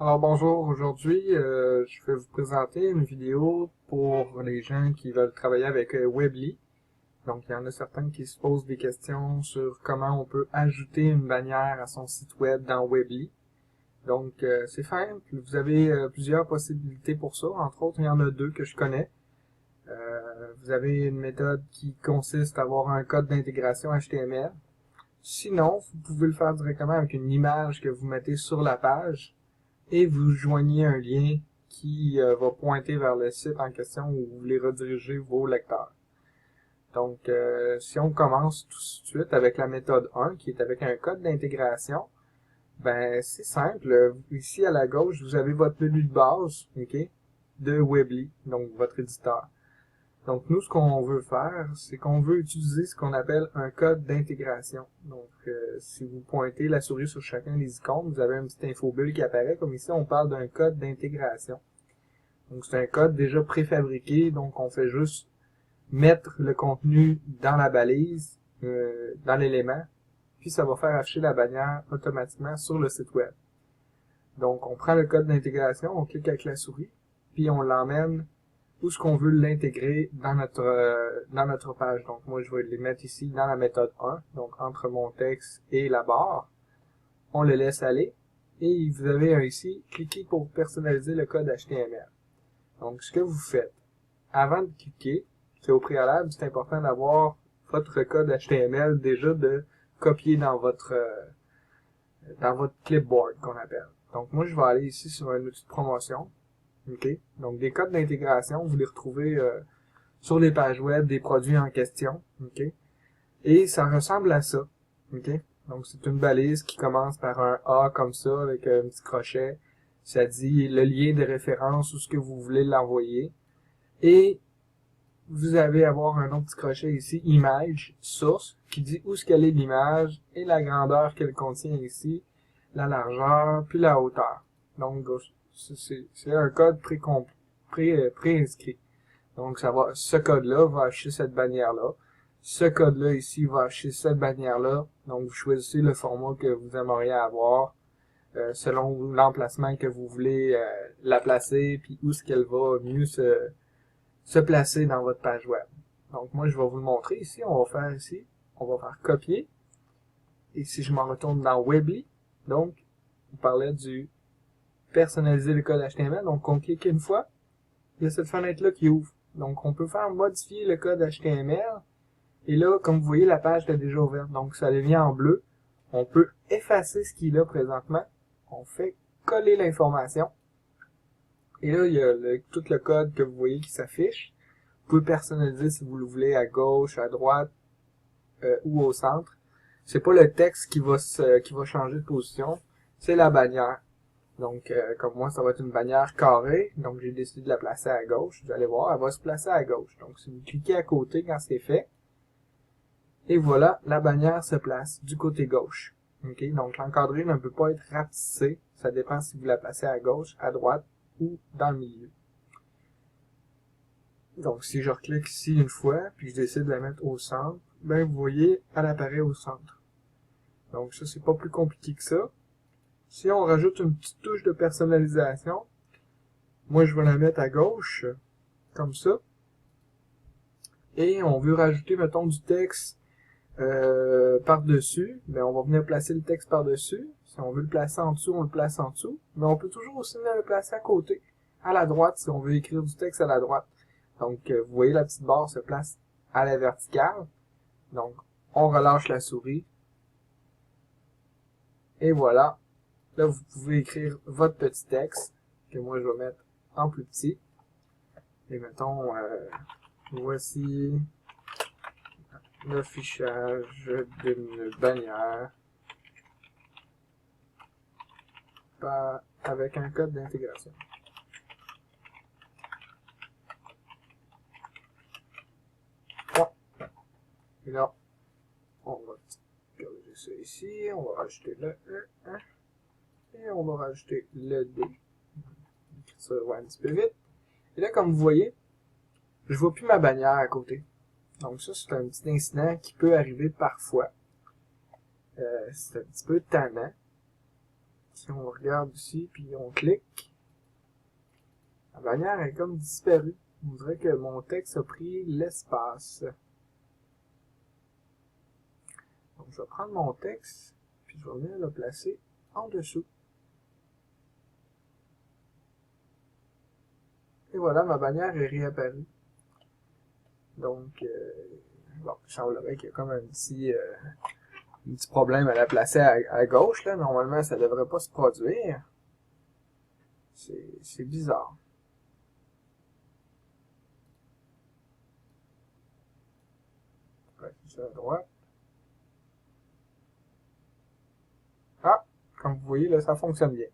Alors bonjour, aujourd'hui je vais vous présenter une vidéo pour les gens qui veulent travailler avec Weebly. Donc il y en a certains qui se posent des questions sur comment on peut ajouter une bannière à son site web dans Weebly. Donc c'est simple, vous avez plusieurs possibilités pour ça, entre autres il y en a deux que je connais. Vous avez une méthode qui consiste à avoir un code d'intégration HTML. Sinon, vous pouvez le faire directement avec une image que vous mettez sur la page et vous joignez un lien qui va pointer vers le site en question où vous voulez rediriger vos lecteurs. Donc, si on commence tout de suite avec la méthode 1, qui est avec un code d'intégration, ben c'est simple. Ici à la gauche, vous avez votre menu de base, ok, de Weebly, donc votre éditeur. Donc nous, ce qu'on veut faire, c'est qu'on veut utiliser ce qu'on appelle un code d'intégration. Donc si vous pointez la souris sur chacun des icônes, vous avez une petite infobulle qui apparaît. Comme ici, on parle d'un code d'intégration. Donc c'est un code déjà préfabriqué, donc on fait juste mettre le contenu dans la balise, dans l'élément, puis ça va faire afficher la bannière automatiquement sur le site web. Donc on prend le code d'intégration, on clique avec la souris, puis on l'emmène où est-ce qu'on veut l'intégrer dans notre page. Donc moi je vais les mettre ici dans la méthode 1, donc entre mon texte et la barre. On le laisse aller et vous avez ici, cliquez pour personnaliser le code HTML. Donc ce que vous faites, avant de cliquer, c'est au préalable, c'est important d'avoir votre code HTML déjà de copier dans votre clipboard qu'on appelle. Donc moi je vais aller ici sur un outil de promotion. Okay? Donc, des codes d'intégration, vous les retrouvez sur les pages web des produits en question. Okay? Et ça ressemble à ça. Okay? Donc, c'est une balise qui commence par un A comme ça, avec un petit crochet. Ça dit le lien de référence où ce que vous voulez l'envoyer. Et vous allez avoir un autre petit crochet ici, image, source, qui dit où est-ce qu'elle est l'image et la grandeur qu'elle contient ici, la largeur, puis la hauteur. Donc, c'est un code pré-inscrit. Donc, ce code-là va afficher cette bannière-là. Ce code-là ici va afficher cette bannière-là. Donc, vous choisissez le format que vous aimeriez avoir selon l'emplacement que vous voulez la placer, puis où est-ce qu'elle va mieux se placer dans votre page web. Donc, moi, je vais vous le montrer ici. On va faire copier. Et si je m'en retourne dans Weebly, donc, on parlait du personnaliser le code HTML. Donc, on clique une fois, il y a cette fenêtre-là qui ouvre. Donc, on peut faire modifier le code HTML. Et là, comme vous voyez, la page est déjà ouverte. Donc, ça devient en bleu. On peut effacer ce qui est là présentement. On fait coller l'information. Et là, il y a tout le code que vous voyez qui s'affiche. Vous pouvez personnaliser si vous le voulez à gauche, à droite ou au centre. C'est pas le texte qui va changer de position, c'est la bannière. Donc, comme moi, ça va être une bannière carrée. Donc, j'ai décidé de la placer à gauche. Vous allez voir, elle va se placer à gauche. Donc, si vous cliquez à côté quand c'est fait, et voilà, la bannière se place du côté gauche. Okay? Donc, l'encadré ne peut pas être rapetissé. Ça dépend si vous la placez à gauche, à droite ou dans le milieu. Donc, si je reclique ici une fois, puis je décide de la mettre au centre, ben vous voyez, elle apparaît au centre. Donc, ça, c'est pas plus compliqué que ça. Si on rajoute une petite touche de personnalisation, moi, je vais la mettre à gauche, comme ça. Et on veut rajouter, mettons, du texte par-dessus. Ben, on va venir placer le texte par-dessus. Si on veut le placer en dessous, on le place en dessous. Mais on peut toujours aussi venir le placer à côté, à la droite, si on veut écrire du texte à la droite. Donc, vous voyez, la petite barre se place à la verticale. Donc, on relâche la souris. Et voilà. Là, vous pouvez écrire votre petit texte, que moi, je vais mettre en plus petit. Et mettons, voici l'affichage d'une bannière avec un code d'intégration. Bon. Et là, on va corriger ça ici, on va rajouter le E, et on va rajouter le D. Ça va un petit peu vite. Et là, comme vous voyez, je vois plus ma bannière à côté. Donc ça, c'est un petit incident qui peut arriver parfois. C'est un petit peu tannant. Si on regarde ici, puis on clique, la bannière est comme disparue. On dirait que mon texte a pris l'espace. Donc, je vais prendre mon texte, puis je vais venir le placer en dessous. Et voilà, ma bannière est réapparue. Donc, bon, il semblerait qu'il y a comme un petit problème à la placer à gauche. Là. Normalement, ça ne devrait pas se produire. C'est bizarre. Ouais, c'est ça à droite. Ah, comme vous voyez, là, ça fonctionne bien.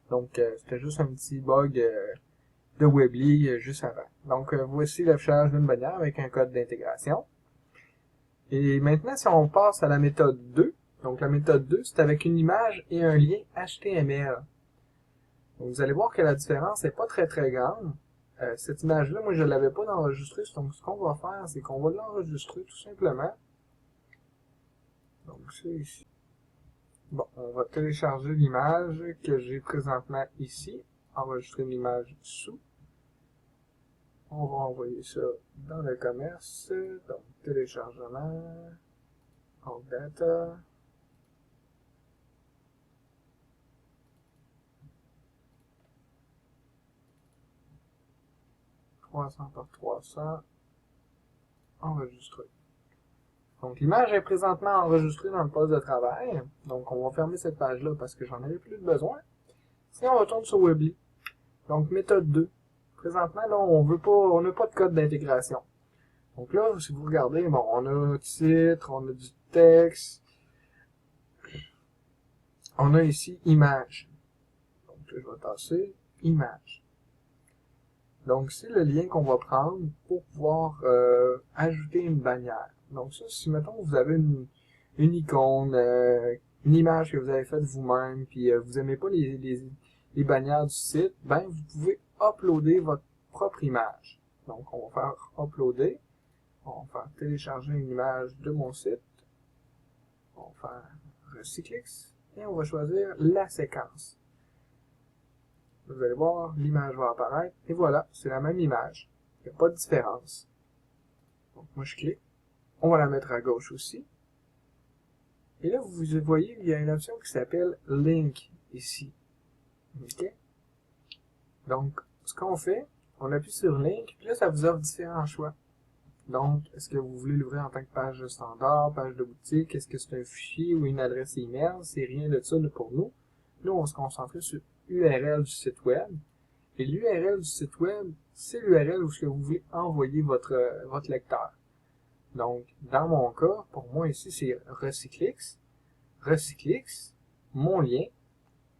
Donc, c'était juste un petit bug de Weebly juste avant. Donc, voici l'affichage d'une bannière avec un code d'intégration. Et maintenant, si on passe à la méthode 2, donc la méthode 2, c'est avec une image et un lien HTML. Donc, vous allez voir que la différence n'est pas très grande. Cette image-là, moi, je ne l'avais pas enregistrée, donc ce qu'on va faire, c'est qu'on va l'enregistrer tout simplement. Donc, c'est ici. Bon, on va télécharger l'image que j'ai présentement ici, enregistrer l'image sous. On va envoyer ça dans le commerce, donc téléchargement, en data. « 300 par 300, enregistré. » Donc l'image est présentement enregistrée dans le poste de travail. Donc on va fermer cette page-là parce que j'en avais plus de besoin. Sinon on retourne sur Weebly. Donc méthode 2. Présentement, là, on n'a pas de code d'intégration. Donc là, si vous regardez, bon, on a un titre, on a du texte. On a ici image. Donc là, je vais tasser image. Donc c'est le lien qu'on va prendre pour pouvoir ajouter une bannière. Donc ça, si mettons vous avez une icône, une image que vous avez faite vous-même, puis vous n'aimez pas les bannières du site, ben vous pouvez uploader votre propre image. Donc on va faire uploader, on va faire télécharger une image de mon site, on va faire recyclix, et on va choisir la séquence. Vous allez voir, l'image va apparaître, et voilà, c'est la même image. Il n'y a pas de différence. Donc moi je clique. On va la mettre à gauche aussi. Et là, vous voyez, il y a une option qui s'appelle Link ici. OK? Donc, ce qu'on fait, on appuie sur Link, puis là, ça vous offre différents choix. Donc, est-ce que vous voulez l'ouvrir en tant que page standard, page de boutique, est-ce que c'est un fichier ou une adresse email? C'est rien de ça pour nous. Nous, on va se concentrer sur l'URL du site web. Et l'URL du site web, c'est l'URL où vous voulez envoyer votre lecteur. Donc, dans mon cas, pour moi ici, c'est Recyclix. Recyclix, mon lien,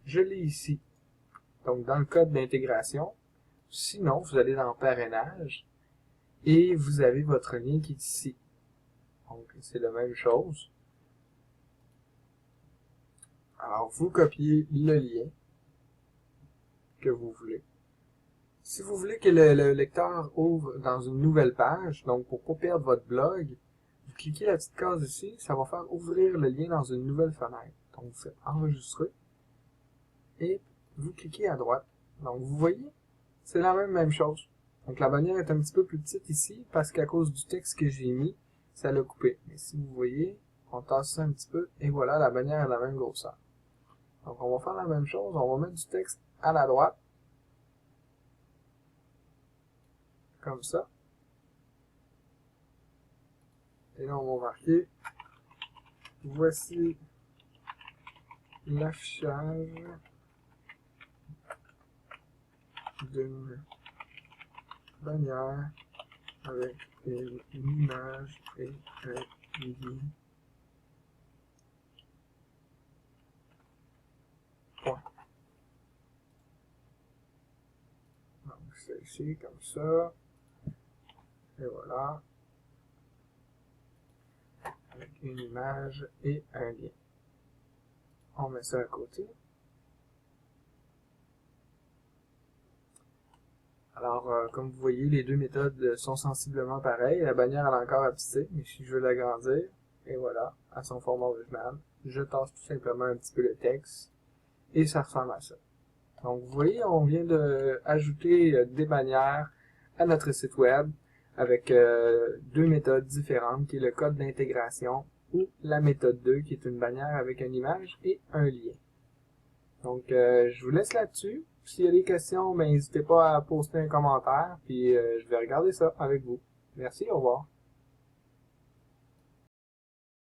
je l'ai ici. Donc, dans le code d'intégration. Sinon, vous allez dans Parrainage et vous avez votre lien qui est ici. Donc, c'est la même chose. Alors, vous copiez le lien que vous voulez. Si vous voulez que le lecteur ouvre dans une nouvelle page, donc pour ne pas perdre votre blog, vous cliquez la petite case ici, ça va faire ouvrir le lien dans une nouvelle fenêtre. Donc vous faites enregistrer et vous cliquez à droite. Donc vous voyez, c'est la même chose. Donc la bannière est un petit peu plus petite ici parce qu'à cause du texte que j'ai mis, ça l'a coupé. Mais si vous voyez, on tasse ça un petit peu et voilà, la bannière est de la même grosseur. Donc on va faire la même chose, on va mettre du texte à la droite. Comme ça. Et là, on va marquer voici l'affichage d'une bannière avec une image et un lien. Point. Donc, c'est ici, comme ça. Et voilà. Avec une image et un lien. On met ça à côté. Alors, comme vous voyez, les deux méthodes sont sensiblement pareilles. La bannière, elle est encore à petite, mais si je veux l'agrandir, et voilà, à son format original, je tasse tout simplement un petit peu le texte, et ça ressemble à ça. Donc, vous voyez, on vient de ajouter des bannières à notre site web avec deux méthodes différentes, qui est le code d'intégration ou la méthode 2, qui est une bannière avec une image et un lien. Donc, je vous laisse là-dessus. S'il y a des questions, ben, n'hésitez pas à poster un commentaire, puis je vais regarder ça avec vous. Merci, au revoir.